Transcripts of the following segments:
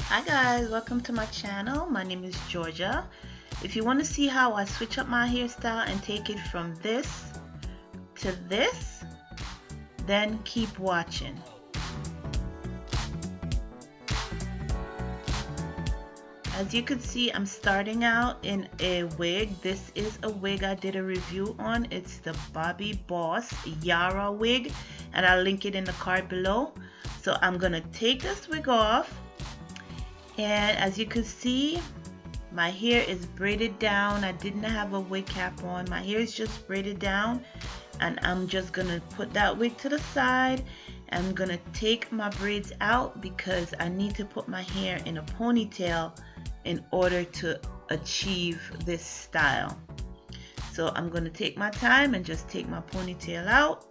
Hi guys, welcome to my channel. My name is Georgia. If you want to see how I switch up my hairstyle and take it from this to this, then keep watching. As you can see, I'm starting out in a wig. This is a wig I did a review on. It's the Bobby Boss Yara wig, and I'll link it in the card below. So I'm gonna take this wig off, and as you can see, my hair is braided down. I didn't have a wig cap on. My hair is just braided down, and I'm just gonna put that wig to the side. I'm gonna take my braids out because I need to put my hair in a ponytail in order to achieve this style. So I'm gonna take my time and just take my ponytail out.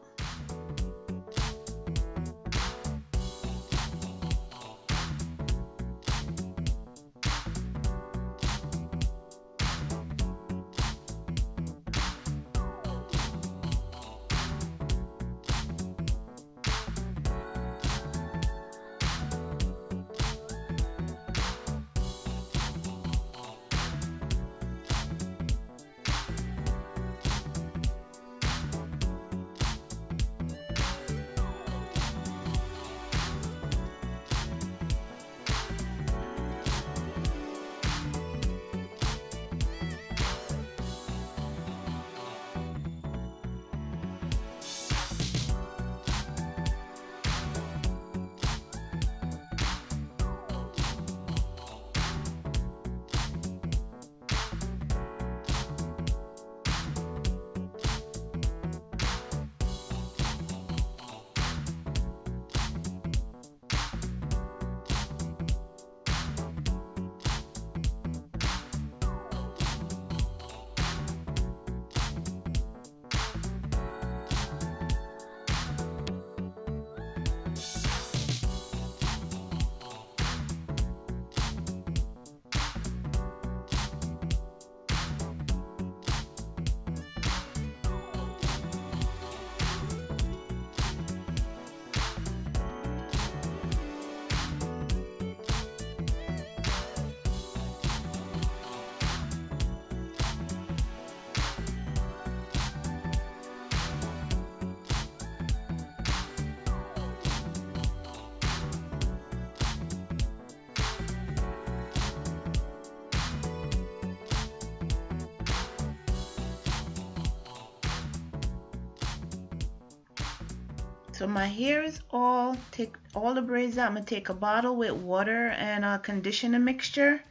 So my hair is all, take all the braids out. I'm gonna take a bottle with water and a conditioner mixture,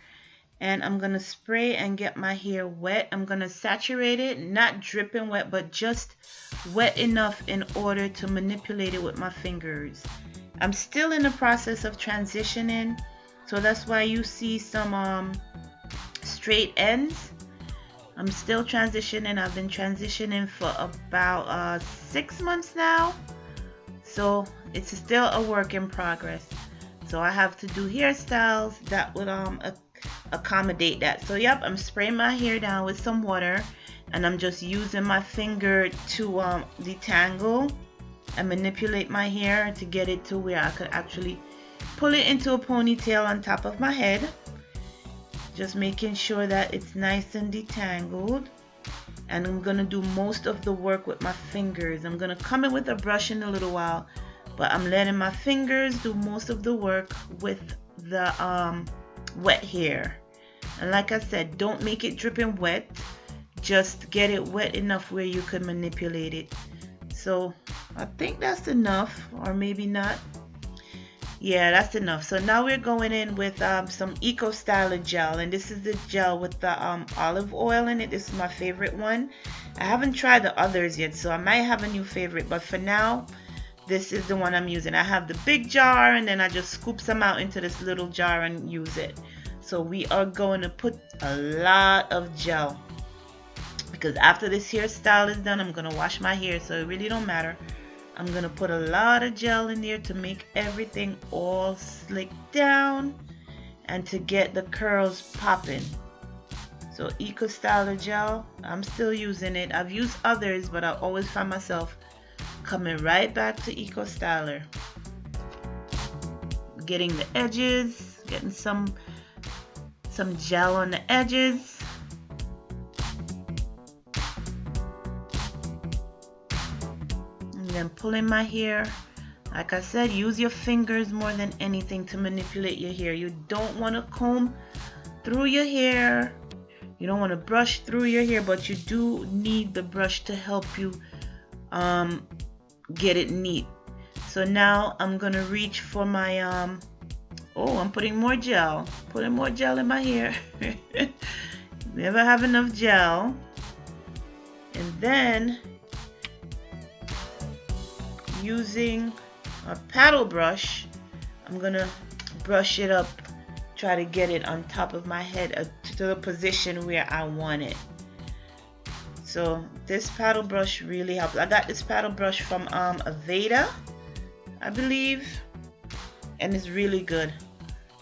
and I'm gonna spray and get my hair wet. I'm gonna saturate it, not dripping wet, but just wet enough in order to manipulate it with my fingers. I'm still in the process of transitioning, so that's why you see some straight ends. I'm still transitioning. I've been transitioning for about 6 months now. So it's still a work in progress. So I have to do hairstyles that would accommodate that. So yep, I'm spraying my hair down with some water, and I'm just using my finger to detangle and manipulate my hair to get it to where I could actually pull it into a ponytail on top of my head. Just making sure that it's nice and detangled. And I'm gonna do most of the work with my fingers. I'm gonna come in with a brush in a little while, but I'm letting my fingers do most of the work with the wet hair. And like I said, don't make it dripping wet, just get it wet enough where you can manipulate it. So I think that's enough, or maybe not. Yeah, that's enough. So now we're going in with some Eco Styler gel, and this is the gel with the olive oil in it. This is my favorite one. I haven't tried the others yet, so I might have a new favorite, but for now, this is the one I'm using. I have the big jar, and then I just scoop some out into this little jar and use it. So we are going to put a lot of gel, because after this hairstyle is done, I'm going to wash my hair, so it really don't matter. I'm gonna put a lot of gel in there to make everything all slicked down and to get the curls popping. So Eco Styler gel, I'm still using it. I've used others, but I always find myself coming right back to Eco Styler. getting the edges, getting some gel on the edges. And then pulling my hair. Like I said, use your fingers more than anything to manipulate your hair. You don't want to comb through your hair. You don't want to brush through your hair, but you do need the brush to help you get it neat. So now I'm going to reach for my, oh, I'm putting more gel. Putting more gel in my hair. Never have enough gel. And then using a paddle brush, I'm gonna brush it up, try to get it on top of my head to the position where I want it. So this paddle brush really helps. I got this paddle brush from Aveda, I believe, and it's really good.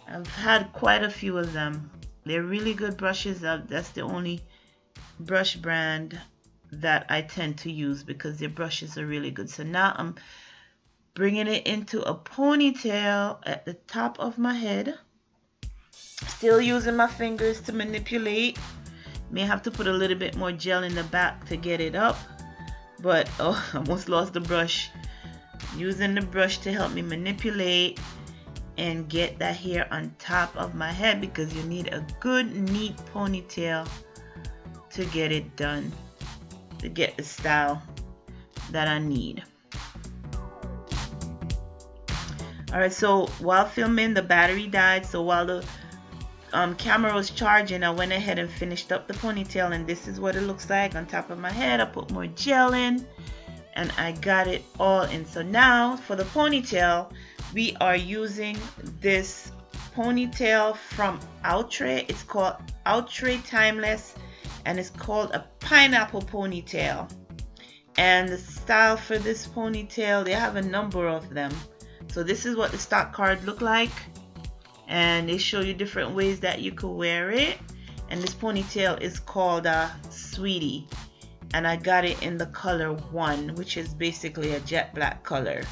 I've had quite a few of them. They're really good brushes. That's the only brush brand that I tend to use because their brushes are really good. So now I'm bringing it into a ponytail at the top of my head. Still using my fingers to manipulate. May have to put a little bit more gel in the back to get it up. But, oh, I almost lost the brush. Using the brush to help me manipulate and get that hair on top of my head because you need a good, neat ponytail to get it done. To get the style that I need. Alright, so while filming, the battery died. So while the camera was charging, I went ahead and finished up the ponytail, and this is what it looks like on top of my head. I put more gel in and I got it all in. So now for the ponytail, we are using this ponytail from Outre. It's called Outre Timeless, and it's called a pineapple ponytail. And the style for this ponytail, they have a number of them. So this is what the stock card look like, and they show you different ways that you could wear it. And this ponytail is called Sweetie, and I got it in the color 1, which is basically a jet black color.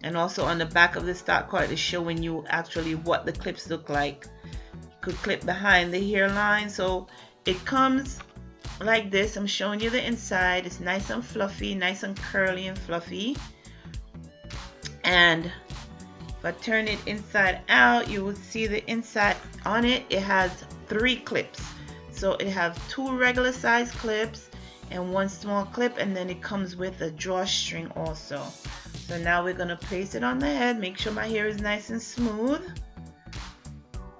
And also on the back of the stock card is showing you actually what the clips look like. You could clip behind the hairline. So it comes like this. I'm showing you the inside. It's nice and fluffy, nice and curly and fluffy. And if I turn it inside out, you will see the inside on it. It has 3 clips. So it has 2 regular size clips and 1 small clip, and then it comes with a drawstring also. So now we're going to place it on the head. Make sure my hair is nice and smooth.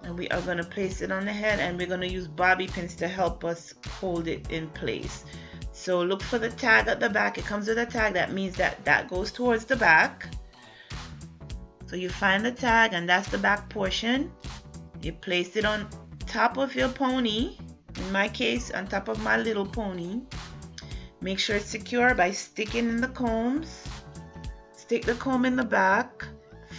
And we are going to place it on the head, and we're going to use bobby pins to help us hold it in place. So look for the tag at the back. It comes with a tag. That means that goes towards the back. So you find the tag, and that's the back portion. You place it on top of your pony. In my case, on top of my little pony. Make sure it's secure by sticking in the combs. Stick the comb in the back.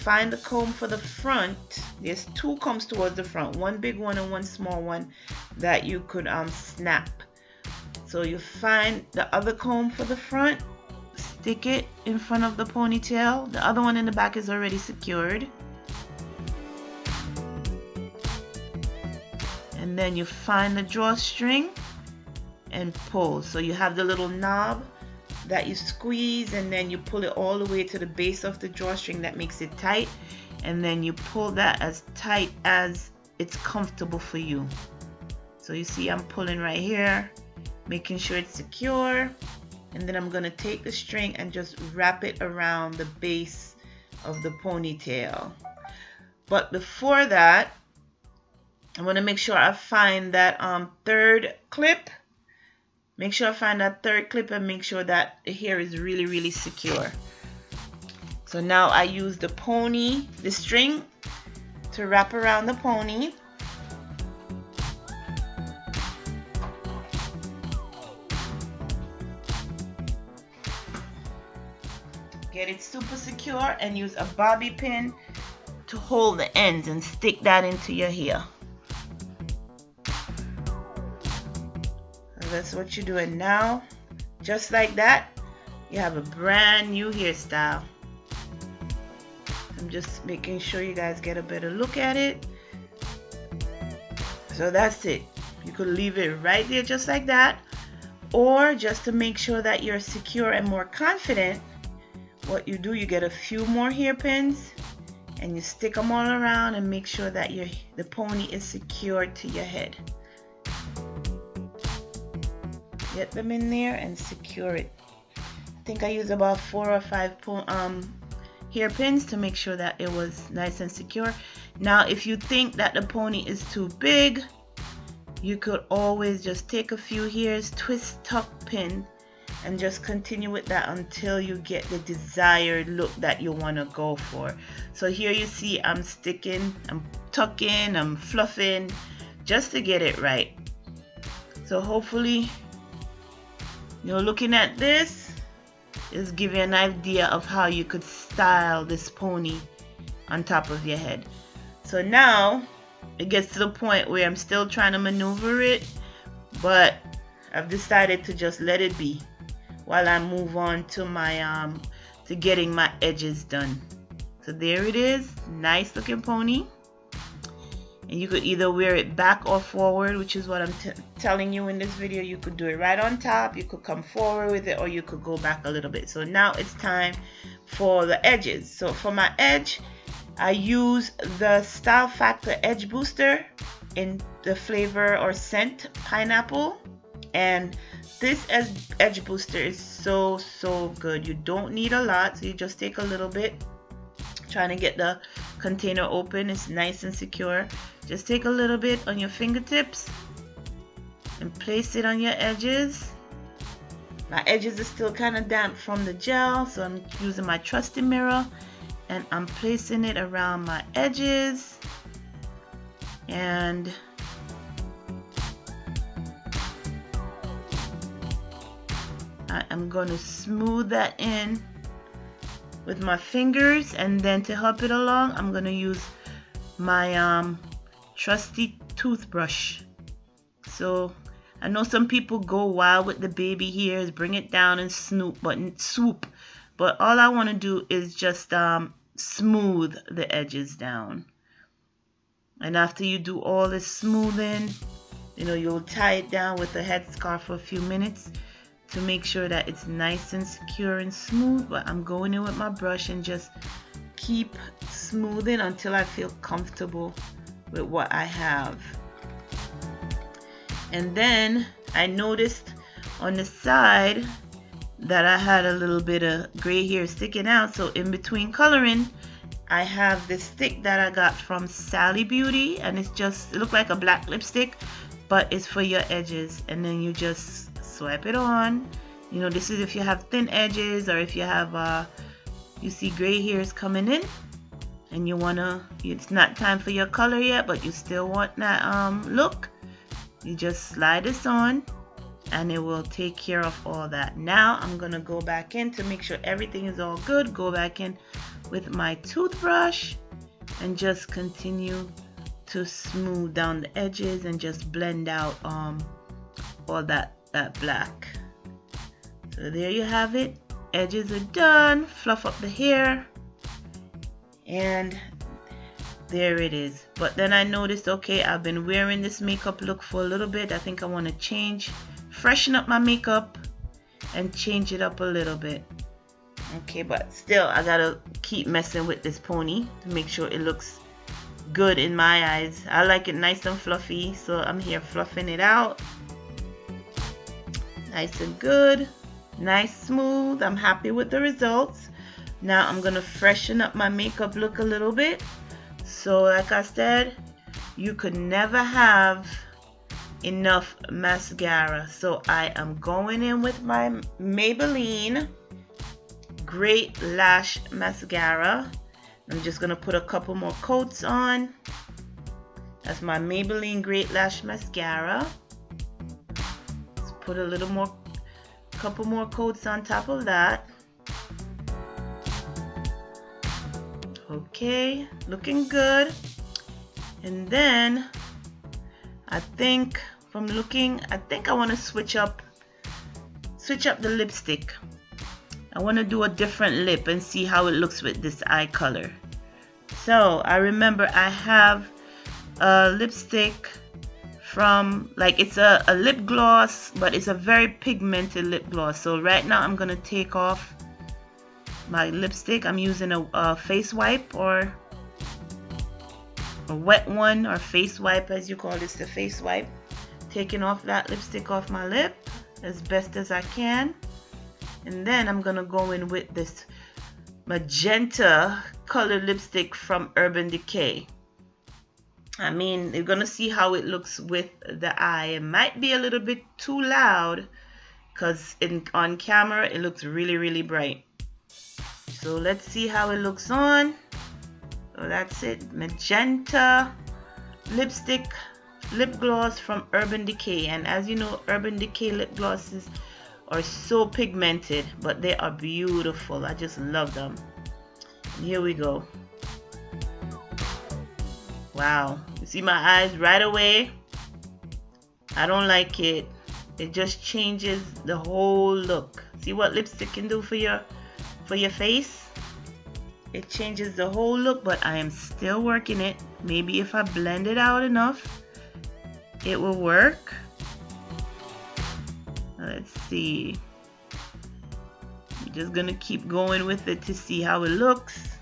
Find the comb for the front. There's 2 combs towards the front, 1 big one and 1 small one that you could snap. So you find the other comb for the front, stick it in front of the ponytail. The other one in the back is already secured. And then you find the drawstring and pull. So you have the little knob that you squeeze, and then you pull it all the way to the base of the drawstring. That makes it tight, and then you pull that as tight as it's comfortable for you. So you see I'm pulling right here, making sure it's secure, and then I'm going to take the string and just wrap it around the base of the ponytail. But before that, I want to make sure I find that 3rd clip. Make sure I find that 3rd clip and make sure that the hair is really, really secure. So now I use the string to wrap around the pony. Get it super secure and use a bobby pin to hold the ends and stick that into your hair. That's what you're doing now. Just like that, you have a brand new hairstyle. I'm just making sure you guys get a better look at it. So that's it. You could leave it right there just like that, or just to make sure that you're secure and more confident, what you do, you get a few more hairpins and you stick them all around and make sure that the pony is secured to your head. Get them in there and secure it. I think I used about 4 or 5 hairpins to make sure that it was nice and secure. Now if you think that the pony is too big, you could always just take a few hairs, twist, tuck, pin, and just continue with that until you get the desired look that you want to go for. So here you see I'm sticking, I'm tucking, I'm fluffing just to get it right. So hopefully, looking at this is give you an idea of how you could style this pony on top of your head. So now it gets to the point where I'm still trying to maneuver it, but I've decided to just let it be while I move on to my to getting my edges done. So there it is, nice looking pony. And you could either wear it back or forward, which is what I'm telling you in this video. You could do it right on top, you could come forward with it, or you could go back a little bit. So now it's time for the edges. So for my edge, I use the Style Factor Edge Booster in the flavor or scent pineapple, and this edge booster is so good. You don't need a lot, so you just take a little bit. Trying to get the container open, it's nice and secure. Just take a little bit on your fingertips and place it on your edges. My edges are still kind of damp from the gel, so I'm using my trusty mirror and I'm placing it around my edges, and I'm going to smooth that in with my fingers, and then to help it along I'm going to use my trusty toothbrush. So I know some people go wild with the baby hairs, bring it down and swoop, but all I want to do is just smooth the edges down. And after you do all this smoothing, you'll tie it down with a headscarf for a few minutes to make sure that it's nice and secure and smooth. But I'm going in with my brush and just keep smoothing until I feel comfortable with what I have. And then I noticed on the side that I had a little bit of gray hair sticking out, so in between coloring I have this stick that I got from Sally Beauty, and it looked like a black lipstick, but it's for your edges. And then you just swipe it on. This is if you have thin edges, or if you have you see gray hairs coming in and it's not time for your color yet, but you still want that look. You just slide this on and it will take care of all that. Now I'm gonna go back in to make sure everything is all good. Go back in with my toothbrush and just continue to smooth down the edges and just blend out all that black. So there you have it. Edges are done. Fluff up the hair, and there it is. But then I noticed, okay, I've been wearing this makeup look for a little bit. I think I want to freshen up my makeup and change it up a little bit. Okay, but still I gotta keep messing with this pony to make sure it looks good in my eyes. I like it nice and fluffy, so I'm here fluffing it out. Nice and good, nice smooth. I'm happy with the results. Now I'm gonna freshen up my makeup look a little bit. So like I said, you could never have enough mascara. So I am going in with my Maybelline Great Lash Mascara. I'm just gonna put a couple more coats on. That's my Maybelline Great Lash Mascara. Let's put couple more coats on top of that. Okay, looking good. And then I think I want to switch up the lipstick. I want to do a different lip and see how it looks with this eye color. So I remember I have a lipstick from, like, it's a lip gloss, but it's a very pigmented lip gloss. So right now I'm gonna take off my lipstick. I'm using a face wipe, or a wet one, or face wipe as you call this, the face wipe. Taking off that lipstick off my lip as best as I can, and then I'm gonna go in with this magenta colored lipstick from Urban Decay. I mean, you're gonna see how it looks with the eye. It might be a little bit too loud because on camera it looks really bright. So let's see how it looks on. So that's it, magenta lipstick lip gloss from Urban Decay. And as you know, Urban Decay lip glosses are so pigmented, but they are beautiful. I just love them. And here we go. Wow, you see my eyes right away? I don't like it. It just changes the whole look. See what lipstick can do for your face? It changes the whole look, but I am still working it. Maybe if I blend it out enough, it will work. Let's see. I'm just gonna keep going with it to see how it looks.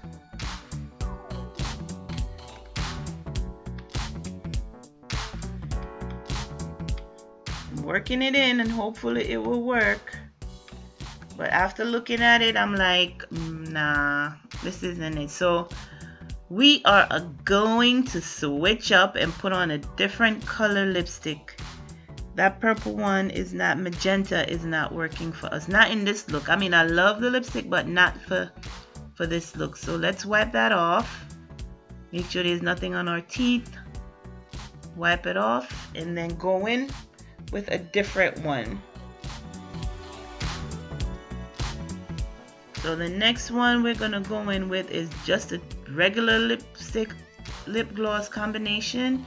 I'm working it in and hopefully it will work. But after looking at it, I'm like, nah, this isn't it. So we are going to switch up and put on a different color lipstick. That purple one is not, magenta is not working for us. Not in this look. I mean, I love the lipstick, but not for this look. So let's wipe that off. Make sure there's nothing on our teeth. Wipe it off and then go in with a different one. So the next one we're gonna go in with is just a regular lipstick lip gloss combination,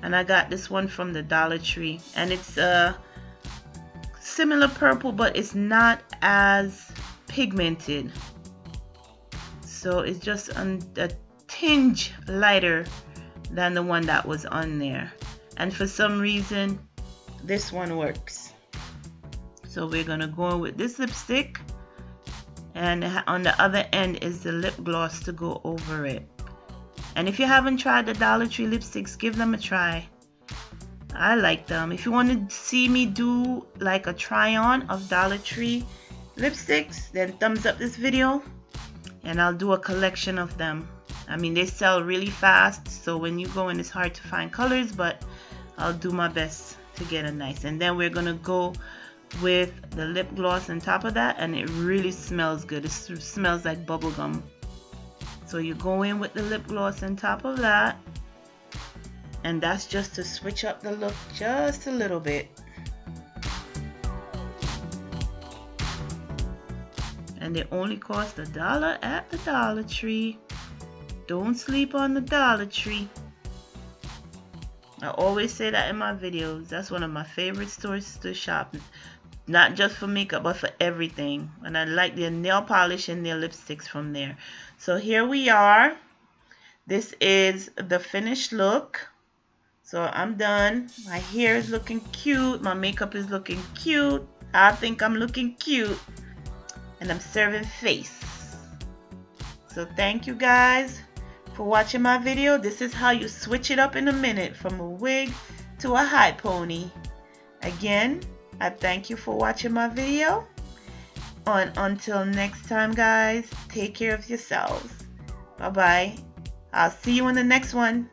and I got this one from the Dollar Tree, and it's a similar purple, but it's not as pigmented. So it's just a tinge lighter than the one that was on there, and for some reason this one works. So we're gonna go with this lipstick, and on the other end is the lip gloss to go over it. And if you haven't tried the Dollar Tree lipsticks, give them a try. I like them. If you want to see me do like a try on of Dollar Tree lipsticks, then thumbs up this video and I'll do a collection of them. I mean, they sell really fast, so when you go in it's hard to find colors, but I'll do my best to get a nice. And then we're gonna go with the lip gloss on top of that, and it really smells good. It smells like bubblegum. So you go in with the lip gloss on top of that, and that's just to switch up the look just a little bit. And they only cost $1 at the Dollar Tree. Don't sleep on the Dollar Tree. I always say that in my videos. That's one of my favorite stores to shop. Not just for makeup, but for everything. And I like their nail polish and their lipsticks from there. So here we are. This is the finished look. So I'm done. My hair is looking cute. My makeup is looking cute. I think I'm looking cute. And I'm serving face. So thank you guys for watching my video. This is how you switch it up in a minute from a wig to a high pony. Again, I thank you for watching my video. And until next time, guys, take care of yourselves. Bye-bye. I'll see you in the next one.